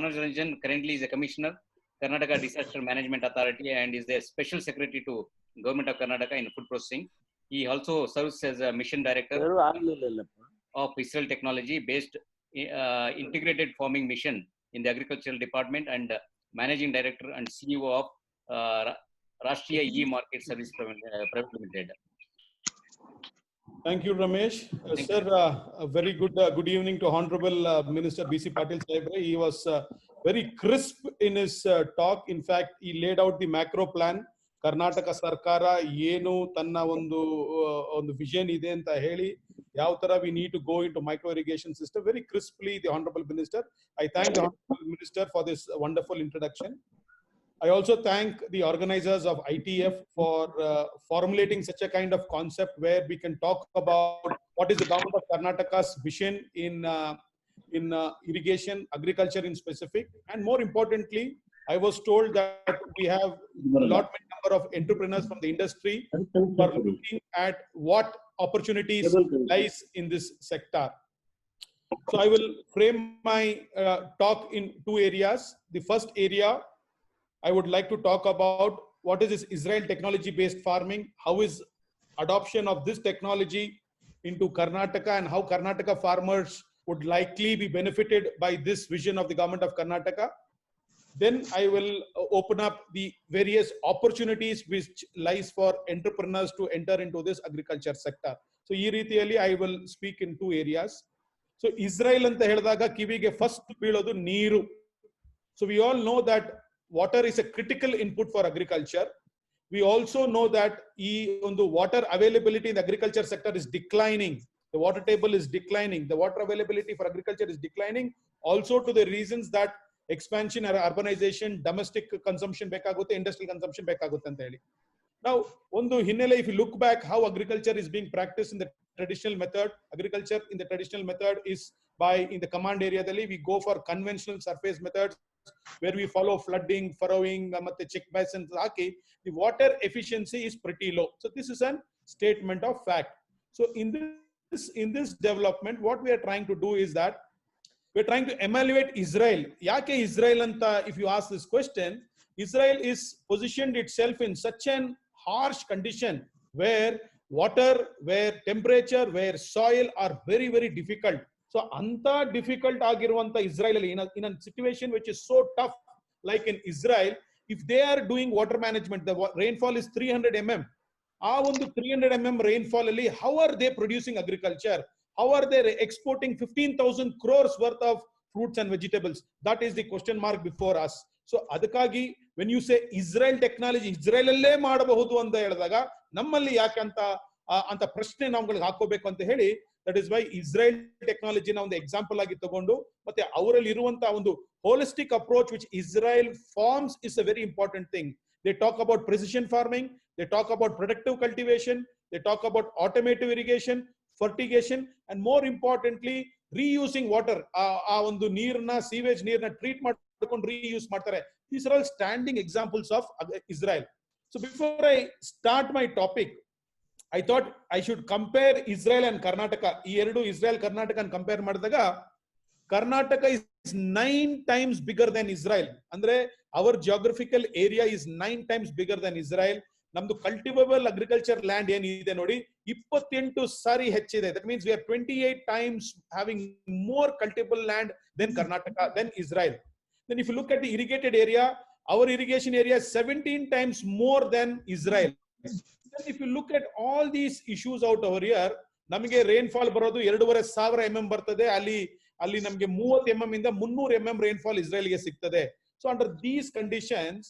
Manoj Ranjan currently is a commissioner, Karnataka Disaster Management Authority, and is the special secretary to Government of Karnataka in food processing. He also serves as a mission director of Israel Technology based integrated farming mission in the agricultural department, and managing director and CEO of Rashtriya E-Market Service Private Limited. Thank you, Ramesh. Sir, a very good evening to Honorable Minister B.C. Patil Sahib. He was very crisp in his talk. In fact, he laid out the macro plan. Karnataka Sarkara ಏನು ತನ್ನ ಒಂದು vision ಇದೆ ಅಂತ ಹೇಳಿ ಯಾವ ತರ we need to go into micro irrigation system. Very crisply, the Honorable Minister. I thank the Honorable Minister for this wonderful introduction. I also thank the organizers of ITF for formulating such a kind of concept where we can talk about what is the government of Karnataka's vision in irrigation, agriculture in specific, and more importantly, I was told that we have a lot number of entrepreneurs from the industry who are looking at what opportunities lies in this sector. So I will frame my talk in two areas. The first area, I would like to talk about what is this Israel technology-based farming, how is adoption of this technology into Karnataka, and how Karnataka farmers would likely be benefited by this vision of the government of Karnataka. Then I will open up the various opportunities which lies for entrepreneurs to enter into this agriculture sector. So ee reetiyalli I will speak in two areas. So Israel anta helidaga kivige first beelodu neeru. So we all know that water is a critical input for agriculture. We also know that the water availability in the agriculture sector is declining. The water table is declining. The water availability for agriculture is declining. Also to the reasons that expansion or urbanization, domestic consumption bekagutte, industrial consumption bekagutte anta heli. Now, if you look back how agriculture is being practiced in the traditional method, agriculture in the traditional method is in the command area, we go for conventional surface methods where we follow flooding, furrowing, check basins. The water efficiency is pretty low. So this is a statement of fact. So in this development, what we are trying to do is that we're trying to evaluate Israel. Yake Israel anta, if you ask this question, Israel is positioned itself in such an harsh condition where water, where temperature, where soil are very, very difficult. So anta difficult agiruvanta Israel in a situation which is so tough, like in Israel, if they are doing water management, the rainfall is 300 mm. Aa ondu 300 mm rainfall alli, how are they producing agriculture? How are they exporting 15,000 crores worth of fruits and vegetables? That is the question mark before us. So adakagi, when you say Israel technology, Israel alle madabahudu anta helidaga nammalli yake anta prashne navugalge hakobeku anta heli. That is why Israel technology na ಒಂದು example ಆಗಿ ತಗೊಂಡು ಮತ್ತೆ ಅವರಲ್ಲಿ ಇರುವಂತ ಒಂದು holistic approach which Israel forms is a very important thing. They talk about precision farming, they talk about productive cultivation, they talk about automated irrigation, fertigation, and more importantly reusing water. ಆ ಒಂದು ನೀರನ್ನ sewage ನೀರನ್ನ treat ಮಾಡ್ಕೊಂಡು reuse ಮಾಡ್ತಾರೆ. These are all standing examples of Israel. So before I start my topic, I thought I should compare Israel and Karnataka. Israel Karnataka and compare ಮಾಡಿದಾಗ Karnataka is 9 times bigger than Israel. Andre our geographical area is 9 times bigger than Israel. Namdu cultivable agriculture land ಏನಿದೆ ನೋಡಿ 28 ಸಾರಿ ಹೆಚ್ಚಿದೆ. That means we are 28 times having more cultivable land than Karnataka, than Israel. Then if you look at the irrigated area, our irrigation area is 17 times more than Israel. Then if you look at all these issues out over here, ನಮಗೆ rainfall ಬರೋದು 2,500 mm ಬರ್ತದೆ. ಅಲ್ಲಿ ನಮಗೆ 30 mm ಇಂದ 300 mm rainfall ಇಸ್ರೇಲ್ಗೆ ಸಿಗ್ತದೆ. So under these conditions,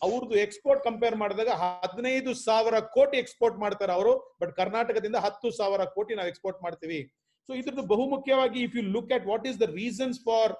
ಅವ್ರದ್ದು export compare ಮಾಡಿದಾಗ 15,000 ಕೋಟಿ ಎಕ್ಸ್ಪೋರ್ಟ್ ಮಾಡ್ತಾರೆ ಅವರು, ಬಟ್ ಕರ್ನಾಟಕದಿಂದ 10,000 ಕೋಟಿ ನಾವು ಎಕ್ಸ್ಪೋರ್ಟ್ ಮಾಡ್ತೀವಿ. ಸೊ ಇದ್ರದ್ದು ಬಹುಮುಖ್ಯವಾಗಿ if you look at what is the reasons for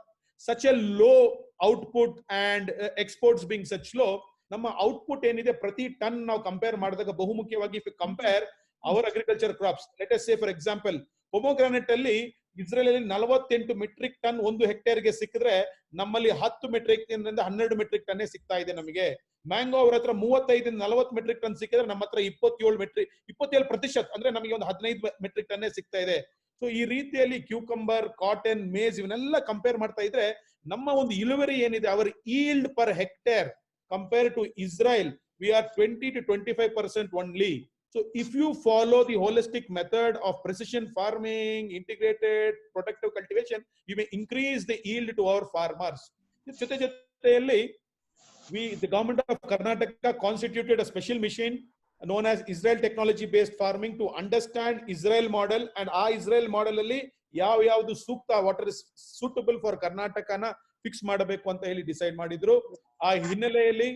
such a low output and exports being such low, ನಮ್ಮ ಔಟ್ಪುಟ್ ಏನಿದೆ ಪ್ರತಿ ಟನ್ ನಾವು ಕಂಪೇರ್ ಮಾಡಿದಾಗ ಬಹುಮುಖ್ಯವಾಗಿ if you compare our agriculture crops, let us say for example pomegranate ಅಲ್ಲಿ Israel ಅಲ್ಲಿ 48 metric ton 1 ಹೆಕ್ಟೇರ್ಗೆ ಸಿಕ್ಕಿದ್ರೆ ನಮ್ಮಲ್ಲಿ 10 ಮೆಟ್ರಿಕ್ ಟನ್ ಇಂದ 12 ಮೆಟ್ರಿಕ್ ಟನ್ ಸಿಗ್ತಾ ಇದೆ ನಮಗೆ. ಮ್ಯಾಂಗೋ ಅವ್ರ ಹತ್ರ 35 ಇಂದ 40 ಮೆಟ್ರಿಕ್ ಟನ್ ಸಿಕ್ಕಿದ್ರೆ ನಮ್ಮ ಹತ್ರ 27% ಅಂದ್ರೆ ನಮಗೆ ಒಂದು 15 ಮೆಟ್ರಿಕ್ ಟನ್ ಸಿಗ್ತಾ ಇದೆ. ಸೊ ಈ ರೀತಿಯಲ್ಲಿ ಕ್ಯೂಕಂಬರ್, ಕಾಟನ್, ಮೇಜ್ ಇವನ್ನೆಲ್ಲ ಕಂಪೇರ್ ಮಾಡ್ತಾ ಇದ್ರೆ ನಮ್ಮ ಒಂದು ಇಳುವರಿ ಏನಿದೆ, hour yield per hectare compared to Israel, we are 20 to 25% only. So if you follow the holistic method of precision farming, integrated protective cultivation, you may increase the yield to our farmers. ಜೊತೆ ಜೊತೆಯಲ್ಲಿ the government of Karnataka constituted a special mission known as Israel Technology Based Farming to understand Israel model, and ಆ Israel model ಅಲ್ಲಿ ಯಾವ್ದು ಸೂಕ್ತ, what is suitable for ಕರ್ನಾಟಕನ ಫಿಕ್ಸ್ ಮಾಡಬೇಕು ಅಂತ ಹೇಳಿ ಡಿಸೈಡ್ ಮಾಡಿದ್ರು. ಆ ಹಿನ್ನೆಲೆಯಲ್ಲಿ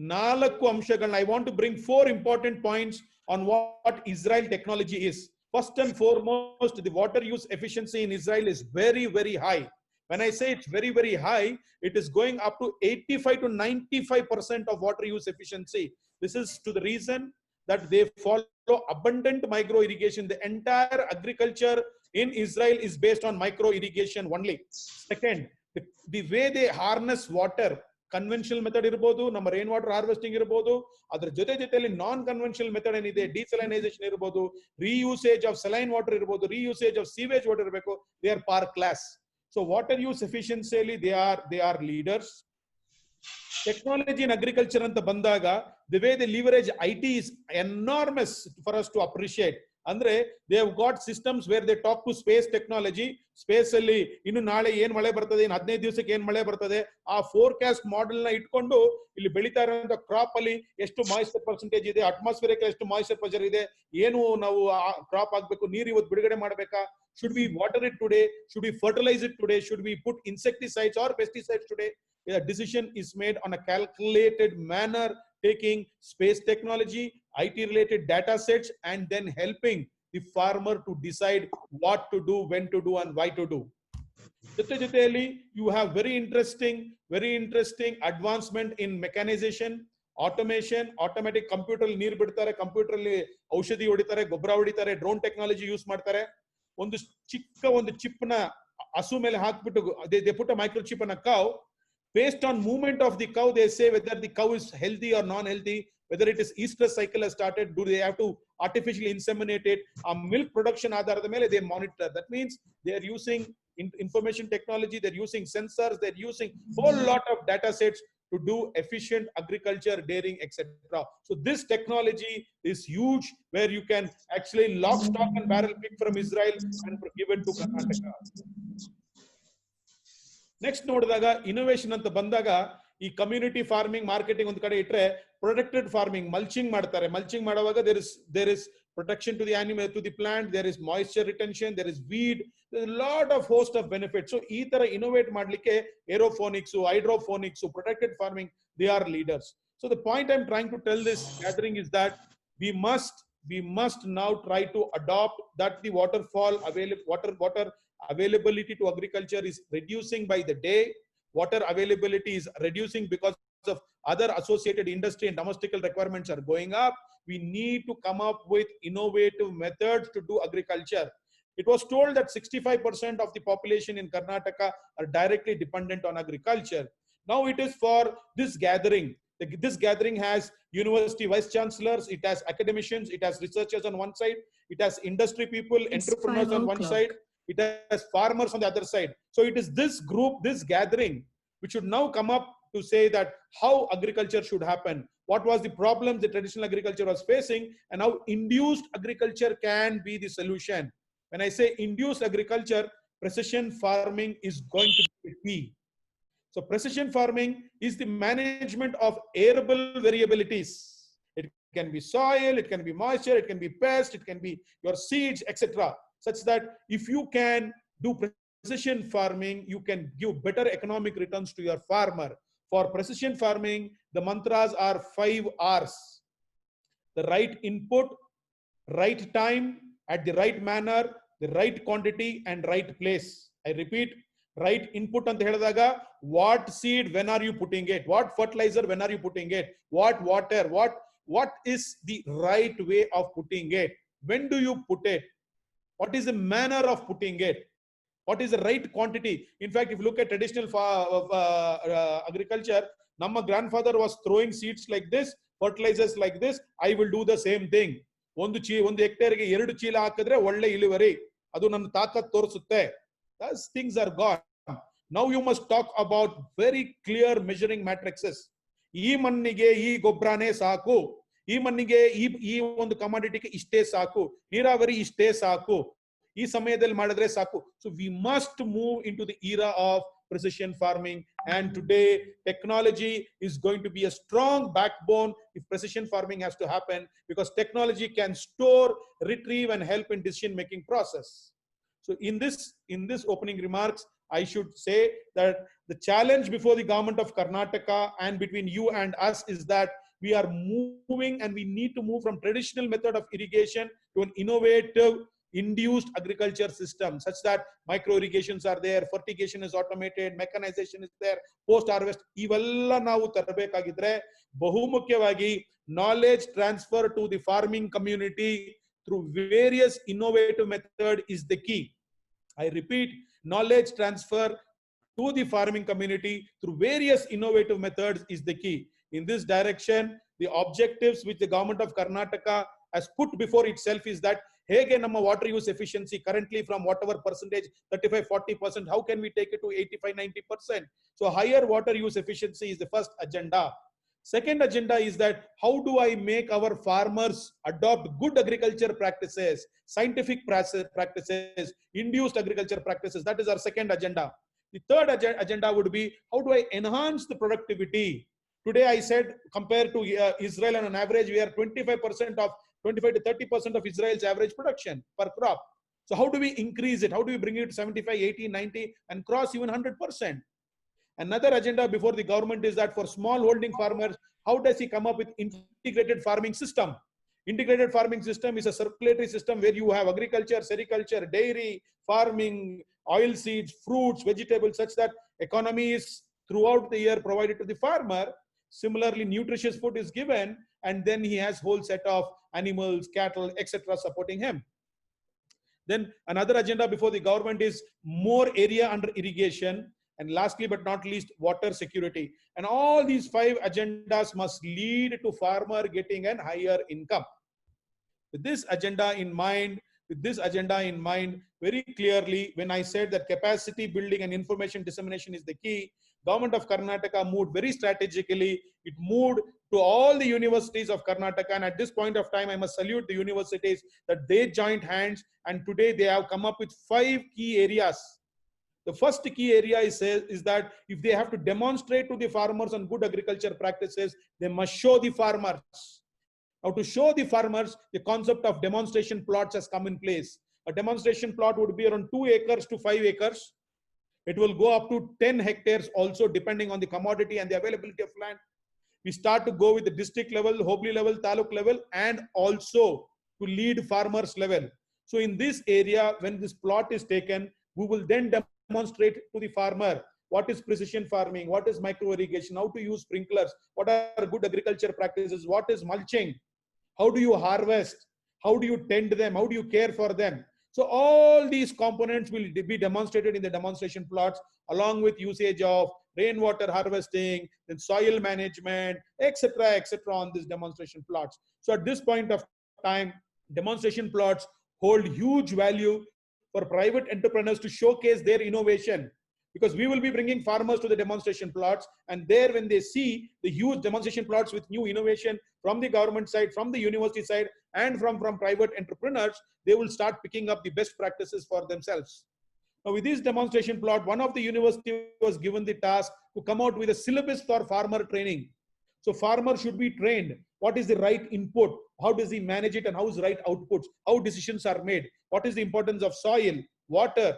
4 ಅಂಶಗಳನ್ನ, I want to bring 4 important points on what Israel technology is. First and foremost, the water use efficiency in Israel is very, very high. When I say it's very, very high, it is going up to 85 to 95% of water use efficiency. This is to the reason that they follow abundant micro irrigation. The entire agriculture in Israel is based on micro irrigation only. Second, the way they harness water, conventional method ಇರಬಹುದು, ನಮ್ಮ rain water harvesting ಇರಬಹುದು, ಅದರ ಜೊತೆಯಲ್ಲಿ non conventional method ಏನಿದೆ, ಡಿಸಲೈನೈಸೇಷನ್ ಇರಬಹುದು, reusage of saline water ಇರಬಹುದು, reusage of sewage water ಇರಬೇಕು. They are par class. So water use ಎಫಿಷಿಯನ್ಸಿಯಲ್ಲಿ they are leaders. Technology in agriculture ಅಂತ ಬಂದಾಗ, the way they leverage IT is enormous for us to appreciate. ಅಂದ್ರೆ they have got systems where they talk to space technology. Space ಅಲ್ಲಿ ಇನ್ನು ನಾಳೆ ಏನ್ ಮಳೆ ಬರ್ತದೆ, ಇನ್ನು 15 ದಿವಸಕ್ಕೆ ಏನ್ ಮಳೆ ಬರ್ತದೆ, ಆ ಫೋರ್ಕಾಸ್ಟ್ ಮಾಡೆಲ್ ನ ಇಟ್ಕೊಂಡು ಇಲ್ಲಿ ಬೆಳೀತಾ ಇರುವಂತ ಕ್ರಾಪ್ ಅಲ್ಲಿ ಎಷ್ಟು ಮಾಯಿಸ್ಚರ್ ಪರ್ಸೆಂಟೇಜ್ ಇದೆ, ಅಟ್ಮಾಸ್ಫಿಯರ್ ಎಷ್ಟು ಮಾಯಿಸ್ಚರ್ ಪ್ರೆಷರ್ ಇದೆ, ಏನು ನಾವು ಕ್ರಾಪ್ ಆಗ್ಬೇಕು, ನೀರು ಇವತ್ತು ಬಿಡುಗಡೆ ಮಾಡಬೇಕಾ, should we water it today, should we fertilize it today, should we put insecticides or pesticides today. A decision is made on a calculated manner, taking space technology, IT related data sets, and then helping the farmer to decide what to do, when to do, and why to do. Joteli, you have very interesting advancement in mechanization, automation, automatic computer ನೀರು ಬಿಡ್ತಾರೆ, computer ಅಲ್ಲಿ ಔಷಧಿ ಹೊಡಿತಾರೆ, ಗೊಬ್ಬರ ಹೊಡಿತಾರೆ, drone technology use ಮಾಡ್ತಾರೆ. ಒಂದು chip ನ ಹಸು ಮೇಲೆ ಹಾಕ್ಬಿಟ್ಟು they put a microchip on a cow. Based on movement of the cow, they say whether the cow is healthy or non-healthy, whether it is estrus cycle has started, do they have to artificially inseminate it. Milk production ಆಧಾರದ ಮೇಲೆ they monitor. That means they are using information technology, they're using sensors, they're using whole lot of data sets to do efficient agriculture, dairying, etc. So this technology is huge, where you can actually lock, stock and barrel pick from Israel and give it to Karnataka. Next ನೋಡಿದಾಗ innovation ಅಂತ ಬಂದಾಗ, ಈ community farming, marketing ಒಂದು ಕಡೆ ಇಟ್ರೆ, protected farming, mulching ಮಾಡ್ತಾರೆ. Mulching ಮಾಡುವಾಗ there is protection to the animal, to the plant, there is moisture retention, there is weed, there's a lot of host of benefits. So ಈ ತರ innovate ಮಾಡ್ಲಿಕ್ಕೆ aeroponics, hydroponics, protected farming, they are leaders. So the point I'm trying to tell this gathering is that we must now try to adopt that the water availability to agriculture is reducing by the day. Water availability is reducing because of other associated industry and domestical requirements are going up. We need to come up with innovative methods to do agriculture. It was told that 65% of the population in Karnataka are directly dependent on agriculture. Now it is for this gathering. This gathering has university vice chancellors, it has academicians, it has researchers on one side, it has industry people, entrepreneurs on one side, it has farmers on the other side. So it is this group, this gathering, which should now come up to say that how agriculture should happen, what was the problems the traditional agriculture was facing, and how induced agriculture can be the solution. When I say induced agriculture, precision farming is going to be key. So precision farming is the management of arable variabilities. It can be soil, it can be moisture, it can be pest, it can be your seeds, etc. Such that if you can do precision farming, you can give better economic returns to your farmer. For precision farming, the mantras are 5 R's. The right input, right time, at the right manner, the right quantity, and right place. I repeat, right input anta helidaga, what seed, when are you putting it? What fertilizer, when are you putting it? What water, what is the right way of putting it? When do you put it? What is the manner of putting it? What is the right quantity? In fact, if you look at traditional agriculture, Namma grandfather was throwing seeds like this, fertilizers like this. I will do the same thing. ಒಂದು ಹೆಕ್ಟೇರ್ಗೆ 2 ಚೀಲ ಹಾಕಿದ್ರೆ ಒಳ್ಳೆ ಇಳುವರಿ, ಅದು ನನ್ನ ತಾಕತ್ ತೋರಿಸುತ್ತೆ. Those things are gone. Now you must talk about very clear measuring matrices. ಈ ಮಣ್ಣಿಗೆ ಈ ಗೊಬ್ಬರನೇ ಸಾಕು, ಈ ಮಣ್ಣಿಗೆ ಈ ಒಂದು ಕಮಾಡಿಟಿಗೆ ಇಷ್ಟೇ ಸಾಕು, ನೀರಾವರಿ ಇಷ್ಟೇ ಸಾಕು, ಈ ಸಮಯದಲ್ಲಿ ಮಾಡಿದ್ರೆ ಸಾಕು. So we must move into the era of precision farming, and today technology is going to be a strong backbone if precision farming has to happen, because technology can store, retrieve and help in decision making process. So in this opening remarks, I should say that the challenge before the government of Karnataka and between you and us is that we are moving, and we need to move from traditional method of irrigation to an innovative induced agriculture system, such that micro irrigations are there, fertigation is automated, mechanization is there, post harvest ivella ನಾವು ತರಬೇಕಾಗಿದ್ರೆ ಬಹುಮುಖ್ಯವಾಗಿ knowledge transfer to the farming community through various innovative method is the key. I repeat, knowledge transfer to the farming community through various innovative methods is the key. In this direction, the objectives which the government of Karnataka has put before itself is that hege namma water use efficiency currently from whatever percentage, 35-40%, how can we take it to 85-90%? So higher water use efficiency is the first agenda. Second agenda is that how do I make our farmers adopt good agriculture practices, scientific practices, induced agriculture practices. That is our second agenda. The third agenda would be how do I enhance the productivity. Today I said, compared to Israel, on an average we are 25% of 25 to 30% of Israel's average production per crop. So how do we increase it? How do we bring it to 75, 80, 90 and cross even 100%? Another agenda before the government is that for small holding farmers, how does he come up with integrated farming system? Integrated farming system is a circulatory system where you have agriculture, sericulture, dairy, farming, oil seeds, fruits, vegetables, such that economy is throughout the year provided to the farmer. Similarly, nutritious food is given, and then he has whole set of animals, cattle, etc. supporting him. Then another agenda before the government is more area under irrigation, and lastly but not least, water security. And all these 5 agendas must lead to farmer getting an higher income. With this agenda in mind, very clearly, when I said that capacity building and information dissemination is the key, government of Karnataka moved very strategically. It moved to all the universities of Karnataka, and at this point of time, I must salute the universities that they joined hands, and today they have come up with 5 key areas. The first key area is that if they have to demonstrate to the farmers on good agriculture practices, they must show the farmers. Now, to show the farmers, the concept of demonstration plots has come in place. A demonstration plot would be around 2 acres to 5 acres. It will go up to 10 hectares also, depending on the commodity and the availability of land. We start to go with the district level, Hobli level, Taluk level, and also to lead farmers level. So in this area, when this plot is taken, we will then demonstrate to the farmer what is precision farming, what is micro irrigation, how to use sprinklers, what are good agriculture practices, what is mulching, how do you harvest, how do you tend them, how do you care for them. So all these components will be demonstrated in the demonstration plots, along with usage of rainwater harvesting, then soil management, etc. on these demonstration plots. So at this point of time, demonstration plots hold huge value for private entrepreneurs to showcase their innovation, because we will be bringing farmers to the demonstration plots, and there when they see the huge demonstration plots with new innovation from the government side, from the university side, and from private entrepreneurs, they will start picking up the best practices for themselves. Now, with this demonstration plot, one of the university was given the task to come out with a syllabus for farmer training. So farmer should be trained. What is the right input? How does he manage it, and how is right outputs? How decisions are made? What is the importance of soil, water,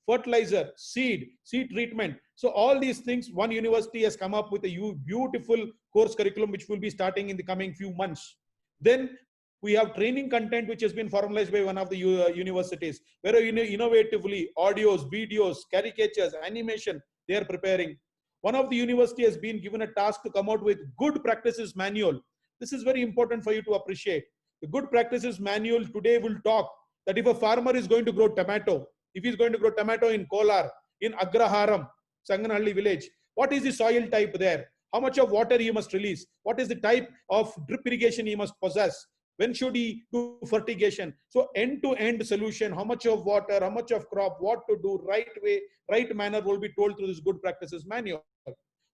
fertilizer, seed treatment? So all these things, one university has come up with a beautiful course curriculum, which will be starting in the coming few months. Then we have training content, which has been formalized by one of the universities, where innovatively audios, videos, caricatures, animation, they are preparing. One of the university has been given a task to come out with good practices manual. This is very important for you to appreciate. The good practices manual today will talk that if a farmer is going to grow tomato, if he's going to grow tomato in Kolar, in Agraharam, Sanganhalli village, what is the soil type there? How much of water he must release? What is the type of drip irrigation he must possess? when should he do fertigation? So end-to-end solution, how much of water, how much of crop, what to do, right way, right manner will be told through this good practices manual.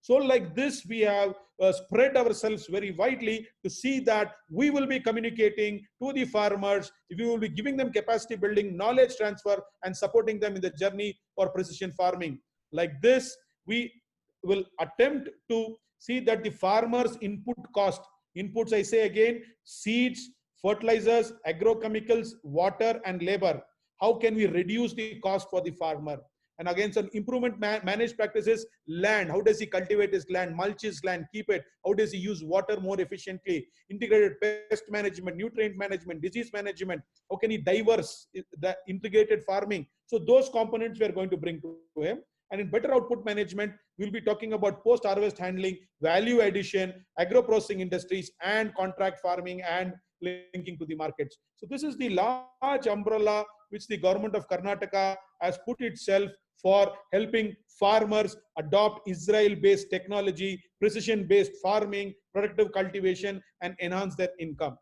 So like this, we have spread ourselves very widely to see that we will be communicating to the farmers. We will be giving them capacity building, knowledge transfer, and supporting them in the journey for precision farming. Like this, we will attempt to see that the farmers' input cost, inputs I say again, seeds, fertilizers, agrochemicals, water, and labor. How can we reduce the cost for the farmer? And again, some improvement managed practices, land. How does he cultivate his land, mulch his land, keep it? How does he use water more efficiently? Integrated pest management, nutrient management, disease management. How can he diverse the integrated farming? So those components we are going to bring to him. And in better output management, we'll be talking about post-harvest handling, value addition, agro-processing industries, and contract farming and linking to the markets. So this is the large umbrella which the government of Karnataka has put itself for helping farmers adopt Israel-based technology, precision-based farming, productive cultivation, and enhance their income.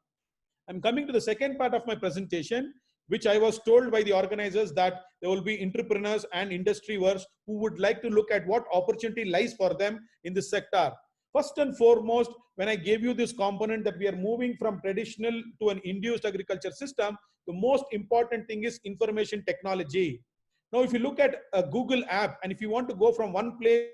I'm coming to the second part of my presentation, which I was told by the organizers that there will be entrepreneurs and industrywers who would like to look at what opportunity lies for them in this sector. First and foremost, when I gave you this component that we are moving from traditional to an induced agriculture system, the most important thing is information technology. Now, if you look at a Google app, and if you want to go from one place,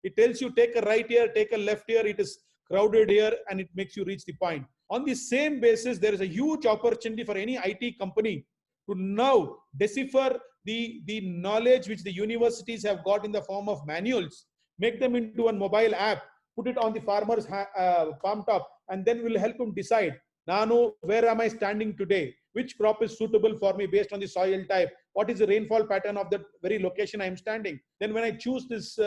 it tells you take a right here, take a left here, it is crowded here, and it makes you reach the point. On the same basis, there is a huge opportunity for any IT company to now decipher the knowledge which the universities have got in the form of manuals, make them into a mobile app, put it on the farmer's farm top, and then we'll help him decide, Nano, where am I standing today? Which crop is suitable for me based on the soil type? What is the rainfall pattern of the very location I am standing? Then when I choose this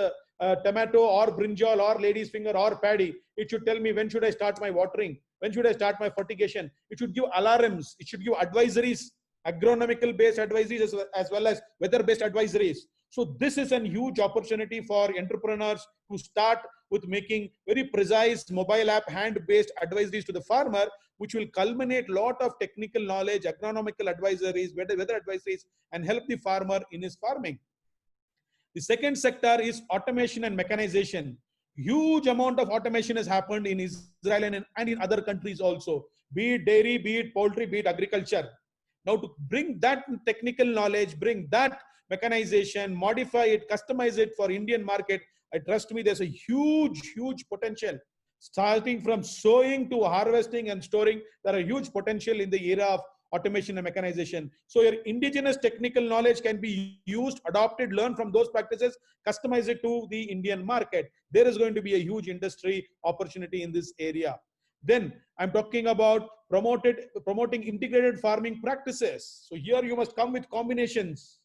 tomato or brinjal or lady's finger or paddy, it should tell me when should I start my watering? When should I start my fertigation? It should give alarms. It should give advisories, agronomical based advisories as well as weather based advisories. So this is a huge opportunity for entrepreneurs to start with making very precise mobile app hand-based advisories to the farmer, which will culminate a lot of technical knowledge, agronomical advisories, weather advisories, and help the farmer in his farming. The second sector is automation and mechanization. Huge amount of automation has happened in Israel and in other countries also, be it dairy, be it poultry, be it agriculture. Now to bring that technical knowledge, bring that mechanization, modify it, customize it for Indian market, trust me, there's a huge, huge potential. Starting from sowing to harvesting and storing, there are huge potential in the era of automation and mechanization. So your indigenous technical knowledge can be used, adopted, learn from those practices, customize it to the Indian market. There is going to be a huge industry opportunity in this area. Then I'm talking about promoting integrated farming practices. So here you must come with combinations.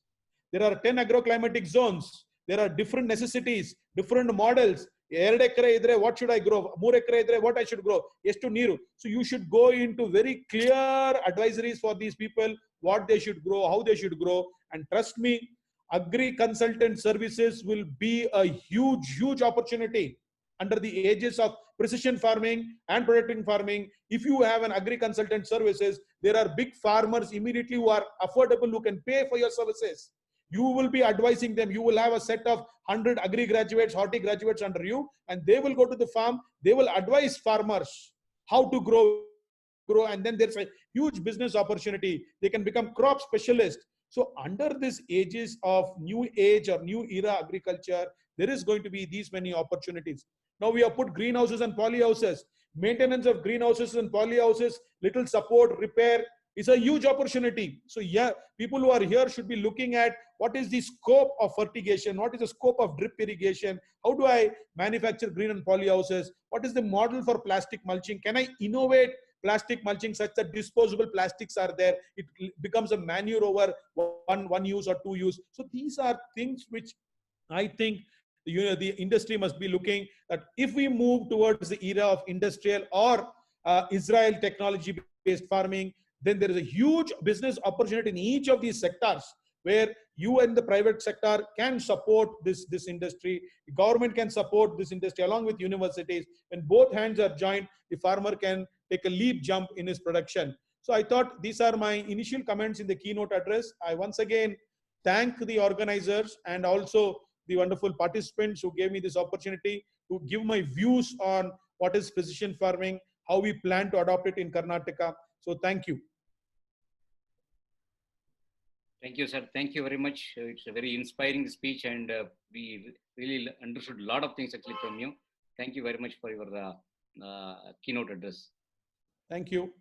There are 10 agroclimatic zones. There are different necessities, different models. What should I grow? What I should grow? So you should go into very clear advisories for these people, what they should grow, how they should grow. And trust me, agri consultant services will be a huge, huge opportunity under the aegis of precision farming and predictive farming. If you have an agri consultant services, there are big farmers immediately who are affordable, who can pay for your services. You will be advising them. You will have a set of 100 agri graduates, horti graduates under you, and they will go to the farm. They will advise farmers how to grow, and then there's a huge business opportunity. They can become crop specialists. So under this aegis of new age or new era agriculture, there is going to be these many opportunities. Now we have put greenhouses and polyhouses. Maintenance of greenhouses and polyhouses, little support, repair is a huge opportunity. So yeah, people who are here should be looking at what is the scope of fertigation, what is the scope of drip irrigation, how do I manufacture green and polyhouses, what is the model for plastic mulching, can I innovate plastic mulching such that disposable plastics are there, it becomes a manure over one use or two use. So these are things which I think the industry must be looking at. If we move towards the era of industrial or Israel technology based farming, then there is a huge business opportunity in each of these sectors where you and the private sector can support this industry. The government can support this industry along with universities. When both hands are joined, the farmer can take a leap jump in his production. So I thought these are my initial comments in the keynote address. I once again thank the organizers and also the wonderful participants who gave me this opportunity to give my views on what is precision farming, how we plan to adopt it in Karnataka. So thank you. Thank you, sir. Thank you very much. It's a very inspiring speech, and we really understood a lot of things actually from you. Thank you very much for your keynote address. Thank you.